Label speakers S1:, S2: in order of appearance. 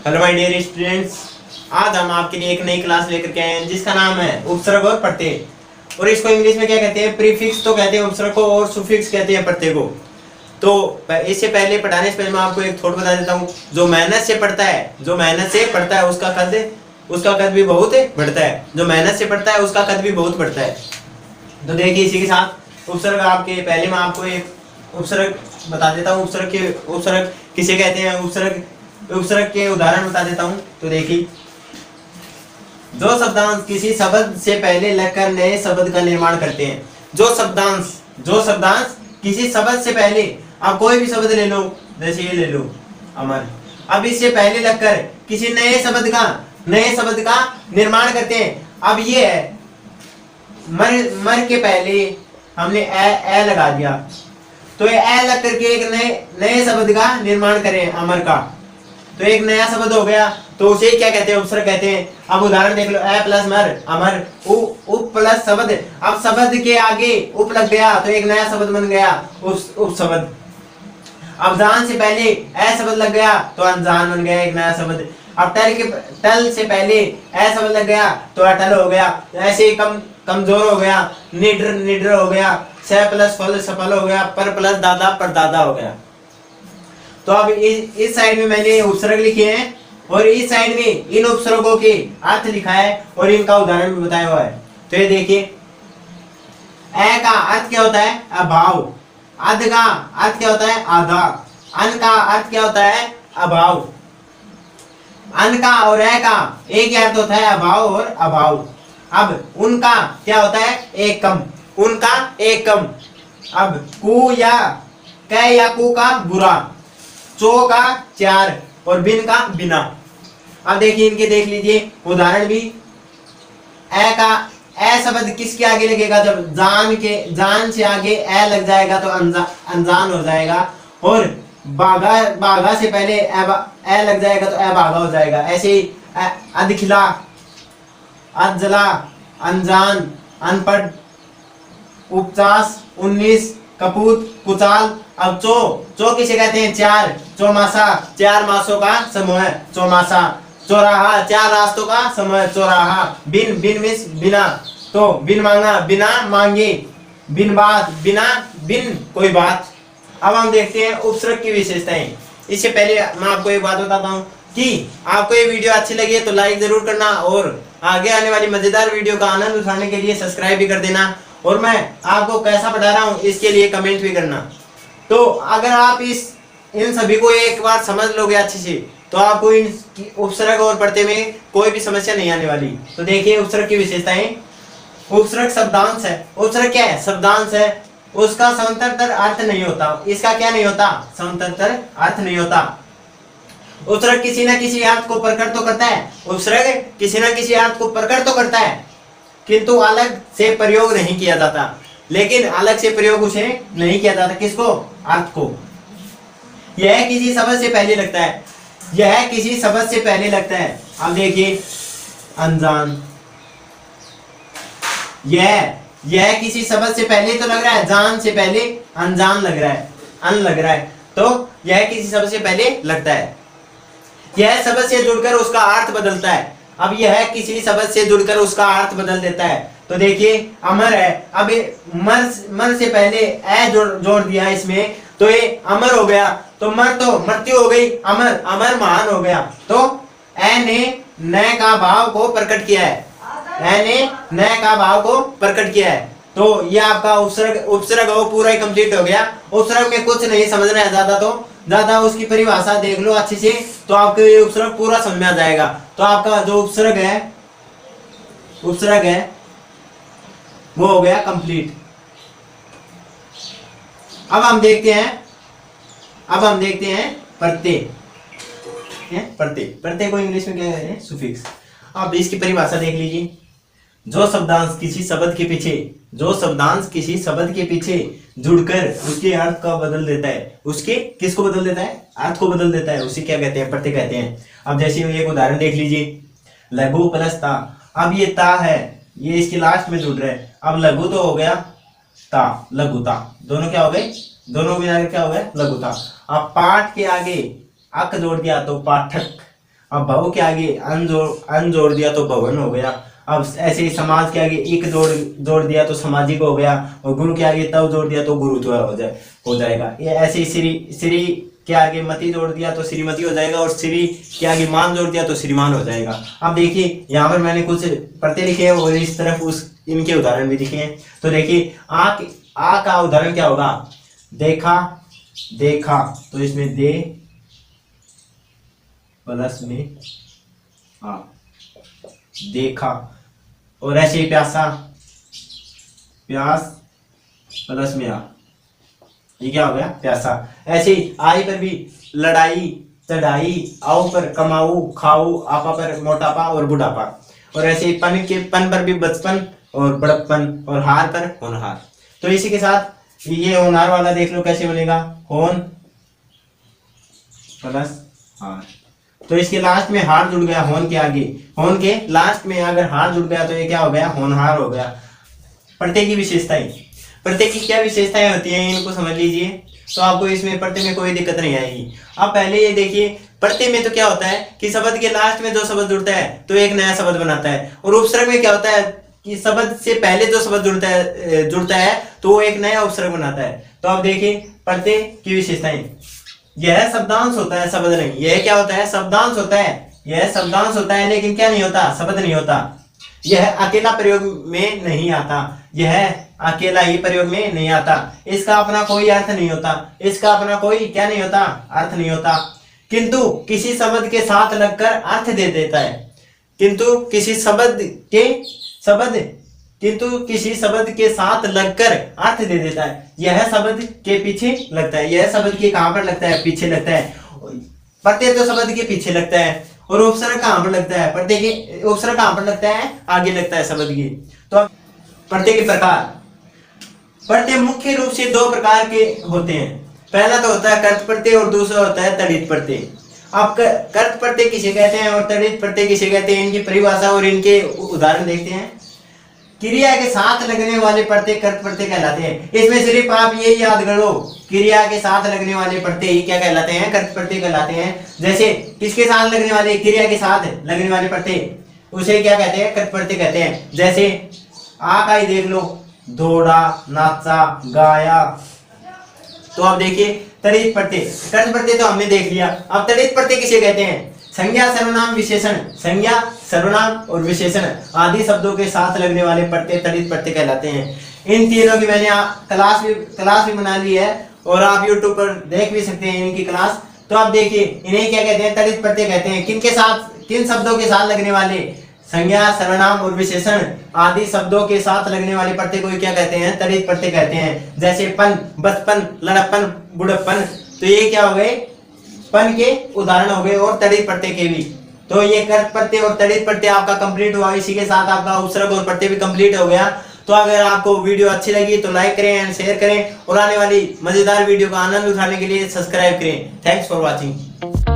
S1: Hello my dear students, आज हम आपके लिए एक नई क्लास लेकर के आए हैं जिसका नाम है उपसर्ग और प्रत्यय। और इसको इंग्लिश में क्या कहते हैं? प्रीफिक्स तो कहते हैं उपसर्ग को और सुफिक्स कहते हैं प्रत्यय को। तो इससे पहले पढ़ाने से पहले मैं आपको एक थोड़ा बता देता हूँ। जो मेहनत से पढ़ता है उसका कद भी बहुत बढ़ता है। जो मेहनत से पढ़ता है उसका कद भी बहुत बढ़ता है। तो देखिए इसी के साथ उपसर्ग आपके पहले मैं आपको एक उपसर्ग बता देता हूँ। उपसर्ग किसे कहते हैं? उपसर्ग के उदाहरण बता देता हूँ। तो देखिए, जो शब्दांश किसी शब्द से पहले लगकर नए शब्द का निर्माण करते हैं। जो शब्दांश किसी शब्द से पहले, आप कोई भी शब्द ले लो, जैसे ये ले लो अमर, अब इससे पहले लगकर किसी नए शब्द का निर्माण करते हैं। अब ये है मर के पहले हमने ए लगा दिया, तो ये ए लग करके एक नए शब्द का निर्माण करें अमर का, तो एक नया शब्द हो गया। तो उसे क्या कहते हैं? उपसर्ग कहते हैं। अब उदाहरण देख लो, ए प्लस मर अमर, उप प्लस शब्द, अब शब्द के आगे उप लग गया तो एक नया शब्द बन गया उपशब्द। अब जान से पहले ए शब्द लग गया तो अनजान बन गया एक नया शब्द। अब टल से पहले ए शब्द लग गया तो अटल हो गया। ऐसे ही कमजोर हो गया, निडर हो गया, स प्लस फल सफल हो गया, पर प्लस दादा परदादा हो गया। तो अब इस साइड में मैंने उपसर्ग लिखे हैं और इस साइड में इन उपसर्गों के अर्थ लिखा है और इनका उदाहरण भी बताया हुआ है। तो ये देखिए, ए का अर्थ क्या होता है? अभाव। अध का अर्थ क्या होता है? आधा। अन का अर्थ क्या होता है? अभाव। अन का और ए का एक ही अर्थ होता है, अभाव और अभाव। अब उनका क्या होता है? एक कम। उनका एक कम। अब कु या कै या कु का बुरा, चो का चार और बिन का बिना। अब देखिए इनके देख लीजिए उदाहरण भी। ए का ए शब्द किसके आगे लगेगा? जब जान से आगे ए लग जाएगा तो अनजान हो जाएगा, और बाघा से पहले ए लग जाएगा तो ए बाघा हो जाएगा। ऐसे ही अधखिला, अधजला, अनजान, अनपढ़, उपचास, 19, कपूत, कुचाल। अब चो किसे कहते हैं? चार। चौमासा, 4 मासों का समूह है चौमासा। चौराहा, 4 रास्तों का समूह है चौराहा। बिन मिस बिना, तो बिन मांगा बिना मांगे, बिन बात बिन कोई बात। अब हम देखते हैं उपसर्ग की विशेषताएं। इससे पहले मैं आपको एक बात बताता हूँ कि आपको ये वीडियो अच्छी लगी है तो लाइक जरूर करना, और आगे आने वाली मजेदार वीडियो का आनंद उठाने के लिए सब्सक्राइब भी कर देना, और मैं आपको कैसा पढ़ा रहा हूँ इसके लिए कमेंट भी करना। तो अगर आप इन सभी को एक बार समझ लोगे अच्छे से तो आपको इन उपसर्ग और प्रत्यय में कोई भी समस्या नहीं आने वाली। तो देखिए उपसर्ग की विशेषताएं। उपसर्ग शब्दांश है। उपसर्ग क्या है? शब्दांश है। उसका समांतर अर्थ नहीं होता। इसका क्या नहीं होता? समांतर अर्थ नहीं होता। उपसर्ग किसी न किसी अर्थ को प्रकट तो करता है। उपसर्ग किसी न किसी अर्थ को प्रकट तो करता है, किंतु अलग से प्रयोग नहीं किया जाता। लेकिन अलग से प्रयोग उसे नहीं किया जाता। किसको? अर्थ को। यह किसी शब्द से पहले लगता है। यह किसी शब्द से पहले लगता है। अब देखिए अनजान, यह किसी शब्द से पहले तो लग रहा है, जान से पहले अनजान लग रहा है, अन लग रहा है, तो यह किसी शब्द से पहले लगता है। यह शब्द से जुड़कर उसका अर्थ बदलता है। अब यह किसी शब्द से जुड़कर उसका अर्थ बदल देता है। तो देखिए अमर है, अब मर से पहले ए जोड़ दिया इसमें, तो ये अमर हो गया। तो मर तो मृत्यु हो गई, अमर महान हो गया। तो ए ने न का भाव को प्रकट किया है। ए ने न का भाव को प्रकट किया है। तो ये आपका उपसर्ग हो पूरा ही कंप्लीट हो गया। उपसर्ग में कुछ नहीं समझना है ज्यादा उसकी परिभाषा देख लो अच्छे से, तो आपको ये उपसर्ग पूरा समझ में आ जाएगा। तो आपका जो उपसर्ग है वो हो गया कंप्लीट। अब हम देखते हैं प्रत्यय को इंग्लिश में क्या कहते हैं? सुफिक्स। अब इसकी परिभाषा देख लीजिए। जो शब्दांश किसी शब्द के पीछे जुड़कर उसके अर्थ को बदल देता है, उसके किसको बदल देता है? अर्थ को बदल देता है, उसे क्या कहते हैं? प्रत्यय कहते हैं। अब जैसे एक उदाहरण देख लीजिए, लघु प्लस ता। अब ये ता है, ये इसके लास्ट में जुड़ रहा है। अब लघु तो हो गया ता, लघुता, दोनों क्या हो गए? दोनों मिलाकर क्या हो गया? लघुता। अब पाठ के आगे अक जोड़ दिया तो पाठक। अब भव के आगे अन जोड़ दिया तो भवन हो गया। अब ऐसे ही समाज के आगे इक जोड़ दिया तो सामाजिक हो गया, और गुरु के आगे तव जोड़ दिया तो गुरुत्व हो जाएगा। ये ऐसे ही श्री के आगे मति जोड़ दिया तो श्रीमती हो जाएगा, और श्री के आगे मान जोड़ दिया तो श्रीमान हो जाएगा। अब देखिए यहाँ पर मैंने कुछ प्रत्यय लिखे हैं और इस तरफ इनके उदाहरण भी लिखे हैं। तो देखिए आ का उदाहरण क्या होगा, देखा, तो इसमें दे प्लस में आ, देखा। और ऐसे ही प्यासा, प्यास प्लस में आ, ये क्या हो गया, प्यासा। ऐसे ही आई पर भी लड़ाई, चढ़ाई, आओ पर कमाऊ, खाऊ, आपा पर मोटापा और बुढ़ापा। और ऐसे ही पन पर भी बचपन और बड़प्पन, और हार पर होनहार। तो इसी के साथ ये होनहार वाला देख लो कैसे बनेगा, होन प्लस हार। तो इसके लास्ट में हार जुड़ गया, होन के आगे, होन के लास्ट में अगर हार जुड़ गया तो ये क्या हो गया, होनहार हो गया। प्रत्यय की विशेषताएं, प्रत्यय की क्या विशेषताएं होती हैं इनको समझ लीजिए, तो आपको इसमें प्रत्यय में कोई दिक्कत नहीं आएगी। अब पहले ये देखिए, प्रत्यय में तो क्या होता है कि शब्द के लास्ट में जो शब्द जुड़ता है तो एक नया शब्द बनाता है, और उपसर्ग में क्या होता है कि शब्द से पहले जो शब्द जुड़ता है तो वो एक नया उपसर्ग बनाता है। तो आप देखिए प्रत्यय की विशेषताएं, यह शब्दांश होता है, शब्द नहीं। यह क्या होता है, शब्दांश होता है, यह शब्दांश होता है, लेकिन क्या नहीं होता, शब्द नहीं होता। यह अकेला प्रयोग में नहीं आता, यह अकेला ही प्रयोग में नहीं आता। इसका अपना कोई अर्थ नहीं होता, इसका अपना कोई क्या नहीं होता, अर्थ नहीं होता, किंतु किसी शब्द के साथ लगकर अर्थ दे देता है। किंतु किसी शब्द के साथ लगकर अर्थ दे देता है। यह शब्द के पीछे लगता है, यह शब्द के कहां पर लगता है, पीछे लगता है। प्रत्यय तो शब्द के पीछे लगता है, और उपसर्ग कहां पर लगता है, प्रत्यय के उपसर्ग कहां पर लगता है, आगे लगता है शब्द की। तो प्रत्यय के प्रकार, प्रत्यय मुख्य रूप से दो प्रकार के होते हैं। पहला तो होता है कर्त प्रत्यय और दूसरा होता है तड़ित प्रत्यय। आप कर्त प्रत्यय किसे कहते हैं और तड़ित प्रत्यय किसे कहते हैं, इनकी परिभाषा और इनके उदाहरण देखते हैं। क्रिया के साथ लगने वाले प्रत्यय कर्त प्रत्यय कहलाते हैं। इसमें सिर्फ आप ये याद कर लो, क्रिया के साथ लगने वाले प्रत्यय ही क्या कहलाते हैं, कर्त प्रत्यय कहलाते हैं। जैसे किसके साथ लगने वाले, क्रिया के साथ लगने वाले प्रत्यय, उसे क्या कहते हैं, कर्त प्रत्यय कहते हैं। जैसे आ का ही देख लो, दौड़ा, नाचा, गाया। तो आप देखिए तड़ित प्रत्यय, कर्त प्रत्यय तो हमने देख लिया। अब तड़ित प्रत्यय किसे कहते हैं, संज्ञा, सर्वनाम, विशेषण, संज्ञा, सर्वनाम और विशेषण आदि शब्दों के साथ लगने वाले प्रत्यय तड़ित प्रत्यय कहलाते हैं। इन तीनों की मैंने क्लास भी बना ली है, और आप YouTube पर देख भी सकते हैं इनकी क्लास। तो आप देखिए इन्हें क्या कहते हैं, तड़ित प्रत्यय कहते हैं। किन शब्दों के साथ लगने वाले, संज्ञा, सर्वनाम और विशेषण आदि शब्दों के साथ लगने वाले प्रत्यय को क्या कहते हैं, तड़ित प्रत्यय कहते हैं। जैसे पन, बचपन, लड़प्पन, बुढ़प्पन। तो ये क्या हो गए, पन के उदाहरण हो गए, और तड़ित प्रत्यय के भी। तो ये कर्त प्रत्यय और तड़ित प्रत्यय आपका कंप्लीट हुआ। इसी के साथ आपका उपसर्ग और प्रत्यय भी कंप्लीट हो गया। तो अगर आपको वीडियो अच्छी लगी तो लाइक करें एंड शेयर करें, और आने वाली मजेदार वीडियो का आनंद उठाने के लिए सब्सक्राइब करें। Thanks for watching.